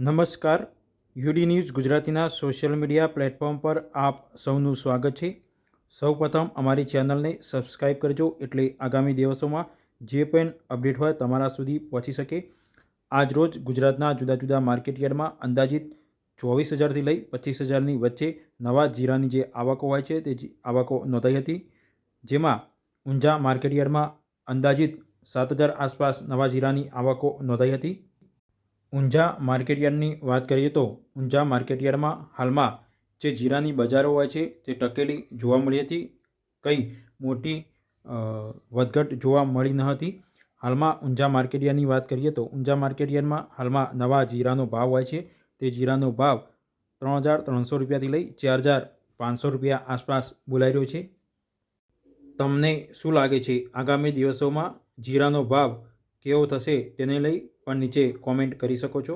નમસ્કાર. UD news ગુજરાતીના social media platform પર આપ સૌનું સ્વાગત છે. સૌપ્રથમ અમારી ચેનલને સબસ્ક્રાઈબ કરજો એટલે આગામી દિવસોમાં જે પણ અપડેટ હોય તમારા સુધી પહોંચી શકે. આજરોજ ગુજરાતના જુદા જુદા માર્કેટયાર્ડમાં અંદાજિત 24,000થી લઈ 25,000ની વચ્ચે નવા જીરાની જે આવકો હોય છે તે આવકો નોંધાઈ હતી. જેમાં ઊંઝા માર્કેટયાર્ડમાં અંદાજિત 7,000 આસપાસ નવા જીરાની આવકો નોંધાઈ હતી. ઊંઝા માર્કેટયાર્ડની વાત કરીએ તો ઊંઝા માર્કેટયાર્ડમાં હાલમાં જે જીરાની બજારો હોય છે તે ટકેલી જોવા મળી હતી. કંઈ મોટી વધઘટ જોવા મળી ન હતી. હાલમાં ઊંઝા માર્કેટયાર્ડની વાત કરીએ તો ઊંઝા માર્કેટયાર્ડમાં હાલમાં નવા જીરાનો ભાવ હોય છે તે જીરાનો ભાવ 3,300 રૂપિયાથી લઈ 4,500 રૂપિયા આસપાસ બોલાઈ રહ્યો છે. તમને શું લાગે છે આગામી દિવસોમાં જીરાનો ભાવ કેવો થશે તેને લઈ પણ નીચે કોમેન્ટ કરી શકો છો.